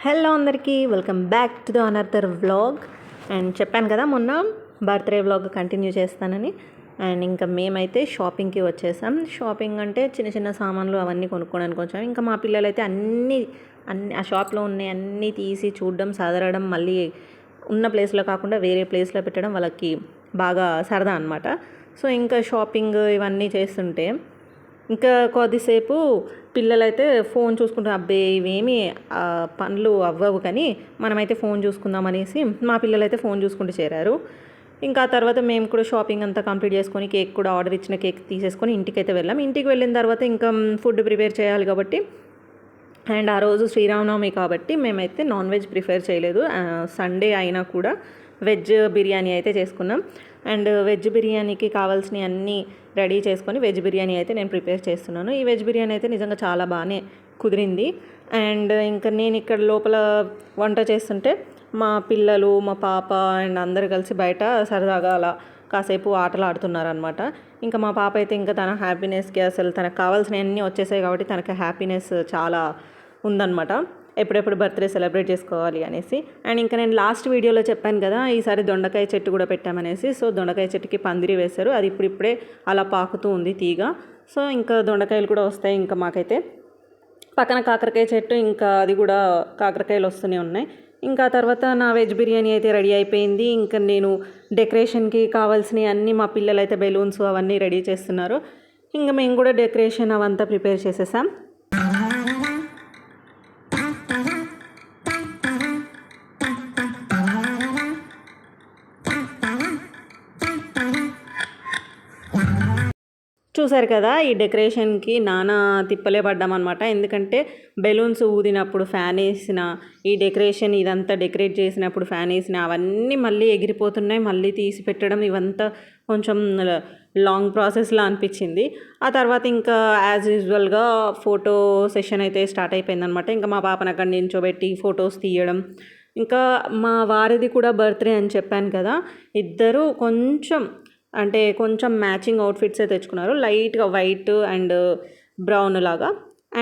Hello అందరికీ welcome back to the another vlog. And చెప్పాను కదా మొన్న బర్త్డే వ్లాగ్ కంటిన్యూ చేస్తానని. అండ్ ఇంకా మేమైతే షాపింగ్కి వచ్చేసాం. షాపింగ్ అంటే చిన్న చిన్న సామాన్లు అవన్నీ కొనుక్కోవడానికి వచ్చాం. ఇంకా మా పిల్లలైతే అన్నీ ఆ షాప్లో ఉన్నాయి అన్నీ తీసి చూడడం, సదరడం, మళ్ళీ ఉన్న ప్లేస్లో కాకుండా వేరే ప్లేస్లో పెట్టడం వాళ్ళకి బాగా సరదా అనమాట. సో ఇంకా షాపింగ్ ఇవన్నీ చేస్తుంటే ఇంకా కొద్దిసేపు పిల్లలైతే ఫోన్ చూసుకుంటారు. అబ్బే ఇవేమి పనులు అవ్వవు కానీ మనమైతే ఫోన్ చూసుకుందాం అనేసి మా పిల్లలైతే ఫోన్ చూసుకుంటూ చేరారు. ఇంకా ఆ తర్వాత మేము కూడా షాపింగ్ అంతా కంప్లీట్ చేసుకొని కేక్ కూడా ఆర్డర్ ఇచ్చిన కేక్ తీసేసుకొని ఇంటికైతే వెళ్ళాం. ఇంటికి వెళ్ళిన తర్వాత ఇంకా ఫుడ్ ప్రిపేర్ చేయాలి కాబట్టి, అండ్ ఆ రోజు శ్రీరామనవమి కాబట్టి మేమైతే నాన్ వెజ్ ప్రిఫర్ చేయలేదు. సండే అయినా కూడా వెజ్ బిర్యానీ అయితే చేసుకున్నాం. అండ్ వెజ్ బిర్యానీకి కావాల్సినవి అన్నీ రెడీ చేసుకొని వెజ్ బిర్యానీ అయితే నేను ప్రిపేర్ చేస్తున్నాను. ఈ వెజ్ బిర్యానీ అయితే నిజంగా చాలా బాగానే కుదిరింది. అండ్ ఇంకా నేను ఇక్కడ లోపల వంట చేస్తుంటే మా పిల్లలు, మా పాప అండ్ అందరు కలిసి బయట సరదాగా అలా కాసేపు ఆటలు ఆడుతున్నారనమాట. ఇంకా మా పాప అయితే ఇంకా తన హ్యాపీనెస్కి అసలు తనకు కావాల్సినవన్నీ వచ్చేసాయి కాబట్టి తనకి హ్యాపీనెస్ చాలా ఉందన్నమాట. ఎప్పుడెప్పుడు బర్త్డే సెలబ్రేట్ చేసుకోవాలి అనేసి. అండ్ ఇంకా నేను లాస్ట్ వీడియోలో చెప్పాను కదా ఈసారి దొండకాయ చెట్టు కూడా పెట్టామనేసి. సో దొండకాయ చెట్టుకి పందిరి వేశారు, అది ఇప్పుడిప్పుడే అలా పాకుతూ ఉంది తీగ. సో ఇంకా దొండకాయలు కూడా వస్తాయి. ఇంకా మాకైతే పక్కన కాకరకాయ చెట్టు, ఇంకా అది కూడా కాకరకాయలు వస్తూనే ఉన్నాయి. ఇంకా తర్వాత నా వెజ్ బిర్యానీ అయితే రెడీ అయిపోయింది. ఇంకా నేను డెకరేషన్కి కావాల్సినవి అన్నీ మా పిల్లలు అయితే బెలూన్స్ అవన్నీ రెడీ చేస్తున్నారు. ఇంకా మేము కూడా డెకరేషన్ అవంతా ప్రిపేర్ చేసేసాం. చూసారు కదా ఈ డెకరేషన్కి నానా తిప్పలే పడ్డామన్నమాట. ఎందుకంటే బెలూన్స్ ఊదినప్పుడు ఫ్యాన్ వేసిన, ఈ డెకరేషన్ ఇదంతా డెకరేట్ చేసినప్పుడు ఫ్యాన్ వేసిన అవన్నీ మళ్ళీ ఎగిరిపోతున్నాయి. మళ్ళీ తీసి పెట్టడం ఇవంతా కొంచెం లాంగ్ ప్రాసెస్లా అనిపించింది. ఆ తర్వాత ఇంకా యాజ్ యూజువల్గా ఫోటో సెషన్ అయితే స్టార్ట్ అయిపోయిందనమాట. ఇంకా మా పాపను అక్కడ నించోబెట్టి ఫొటోస్ తీయడం. ఇంకా మా వారిది కూడా బర్త్డే అని చెప్పాను కదా, ఇద్దరు కొంచెం మ్యాచింగ్ అవుట్ఫిట్సే తెచ్చుకున్నారు, లైట్గా వైట్ అండ్ బ్రౌన్ లాగా.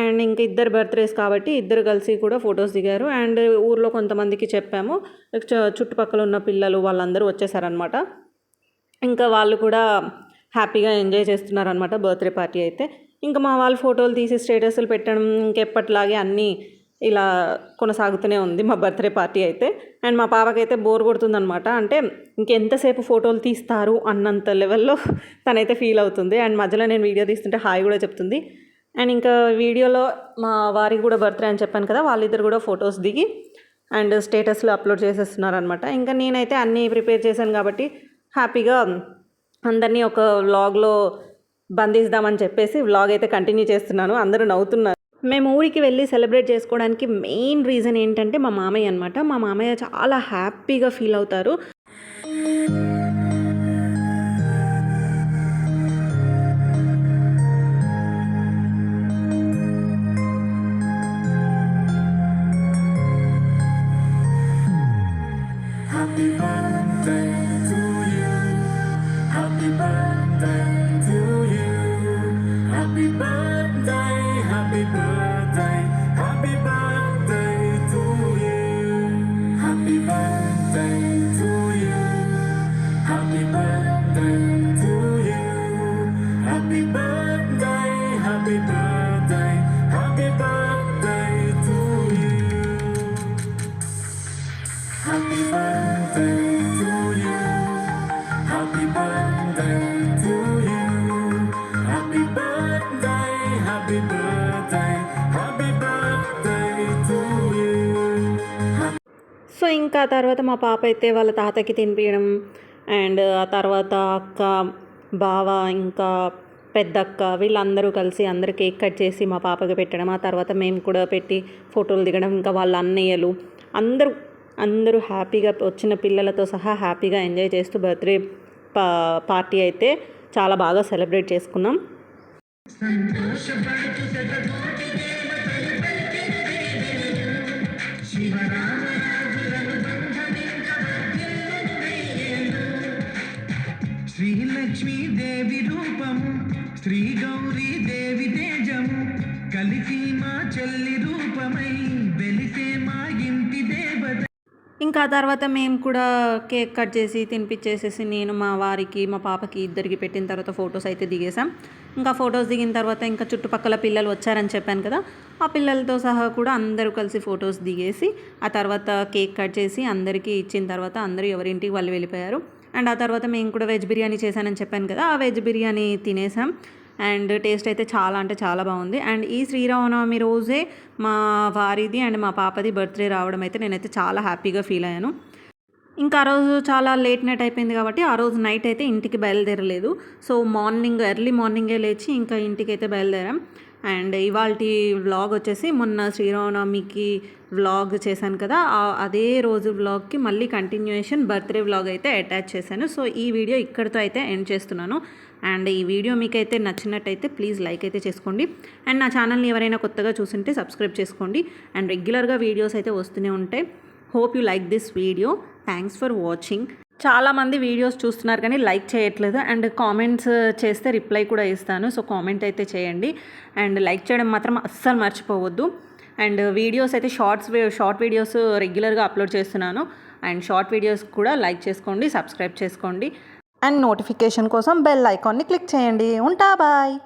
అండ్ ఇంక ఇద్దరు బర్త్డేస్ కాబట్టి ఇద్దరు కలిసి కూడా ఫొటోస్ దిగారు. అండ్ ఊర్లో కొంతమందికి చెప్పాము, చుట్టుపక్కల ఉన్న పిల్లలు వాళ్ళందరూ వచ్చేసారనమాట. ఇంకా వాళ్ళు కూడా హ్యాపీగా ఎంజాయ్ చేస్తున్నారనమాట బర్త్డే పార్టీ అయితే. ఇంకా మా వాళ్ళు ఫోటోలు తీసి స్టేటస్లు పెట్టడం ఇంకెప్పట్లాగే అన్నీ ఇలా కొనసాగుతూనే ఉంది మా బర్త్డే పార్టీ అయితే. అండ్ మా పాపకైతే బోర్ కొడుతుందనమాట. అంటే ఇంకెంతసేపు ఫోటోలు తీస్తారు అన్నంత లెవెల్లో తనైతే ఫీల్ అవుతుంది. అండ్ మధ్యలో నేను వీడియో తీస్తుంటే హాయ్ కూడా చెప్తుంది. అండ్ ఇంకా వీడియోలో మా వారికి కూడా బర్త్డే అని చెప్పాను కదా, వాళ్ళిద్దరు కూడా ఫొటోస్ దిగి అండ్ స్టేటస్లో అప్లోడ్ చేసేస్తున్నారనమాట. ఇంకా నేనైతే అన్నీ ప్రిపేర్ చేశాను కాబట్టి హ్యాపీగా అందరినీ ఒక వ్లాగ్లో బంధిస్తామని చెప్పేసి వ్లాగ్ అయితే కంటిన్యూ చేస్తున్నాను. అందరూ నవ్వుతున్నారు. మేము ఊరికి వెళ్ళి సెలబ్రేట్ చేసుకోవడానికి మెయిన్ రీజన్ ఏంటంటే మా మామయ్య అనమాట. మా మామయ్య చాలా హ్యాపీగా ఫీల్ అవుతారు. సో ఇంకా ఆ తర్వాత మా పాప అయితే వాళ్ళ తాతకి తినిపించడం, అండ్ ఆ తర్వాత అక్క, బావ, ఇంకా పెద్దక్క వీళ్ళందరూ కలిసి అందరూ కేక్ కట్ చేసి మా పాపకి పెట్టడం. ఆ తర్వాత మేము కూడా పెట్టి ఫోటోలు దిగడం. ఇంకా వాళ్ళ అన్నయ్యలు అందరూ హ్యాపీగా వచ్చిన పిల్లలతో సహా హ్యాపీగా ఎంజాయ్ చేస్తూ బర్త్డే పార్టీ అయితే చాలా బాగా సెలబ్రేట్ చేసుకున్నాం. శ్రీలక్ష్మీదేవి రూపము, శ్రీ గౌరీ దేవి తేజము, కలిసి మా చెల్లి రూపమై వెలిసే మా ఇంకా ఆ తర్వాత మేము కూడా కేక్ కట్ చేసి తినిపించేసేసి నేను మా వారికి మా పాపకి ఇద్దరికి పెట్టిన తర్వాత ఫొటోస్ అయితే దిగేసాం. ఇంకా ఫొటోస్ దిగిన తర్వాత ఇంకా చుట్టుపక్కల పిల్లలు వచ్చారని చెప్పాను కదా, ఆ పిల్లలతో సహా కూడా అందరూ కలిసి ఫొటోస్ దిగేసి ఆ తర్వాత కేక్ కట్ చేసి అందరికీ ఇచ్చిన తర్వాత అందరూ ఎవరింటికి వాళ్ళు వెళ్ళిపోయారు. అండ్ ఆ తర్వాత మేము కూడా వెజ్ బిర్యానీ చేశానని చెప్పాను కదా, ఆ వెజ్ బిర్యానీ తినేసాం. అండ్ టేస్ట్ అయితే చాలా అంటే చాలా బాగుంది. అండ్ ఈ శ్రీరామనవమి రోజే మా వారిది అండ్ మా పాపది బర్త్డే రావడం అయితే నేనైతే చాలా హ్యాపీగా ఫీల్ అయ్యాను. ఇంకా ఆ రోజు చాలా లేట్ నైట్ అయిపోయింది కాబట్టి ఆ రోజు నైట్ అయితే ఇంటికి బయలుదేరలేదు. సో ఎర్లీ మార్నింగే లేచి ఇంకా ఇంటికైతే బయలుదేరాం. అండ్ ఇవాల్టి వ్లాగ్ వచ్చేసి మొన్న శ్రీరామనవమికి వ్లాగ్ చేశాను కదా, అదే రోజు వ్లాగ్కి మళ్ళీ కంటిన్యూయేషన్ బర్త్డే వ్లాగ్ అయితే అటాచ్ చేశాను. సో ఈ వీడియో ఇక్కడితో అయితే ఎండ్ చేస్తున్నాను. అండ్ ఈ వీడియో మీకైతే నచ్చినట్టయితే ప్లీజ్ లైక్ అయితే చేసుకోండి. అండ్ నా ఛానల్ని ఎవరైనా కొత్తగా చూస్తుంటే సబ్స్క్రైబ్ చేసుకోండి. అండ్ రెగ్యులర్గా వీడియోస్ అయితే వస్తూనే ఉంటాయి. Hope you like this video. Thanks for watching. చాలామంది వీడియోస్ చూస్తున్నారు కానీ లైక్ చేయట్లేదు. అండ్ కామెంట్స్ చేస్తే రిప్లై కూడా ఇస్తాను. సో కామెంట్ అయితే చేయండి. అండ్ లైక్ చేయడం మాత్రం అస్సలు మర్చిపోవద్దు. అండ్ వీడియోస్ అయితే షార్ట్ వీడియోస్ రెగ్యులర్గా అప్లోడ్ చేస్తున్నాను. అండ్ షార్ట్ వీడియోస్ కూడా లైక్ చేసుకోండి, సబ్స్క్రైబ్ చేసుకోండి. అండ్ నోటిఫికేషన్ కోసం బెల్ ఐకాన్ని క్లిక్ చేయండి. ఉంటా, బాయ్.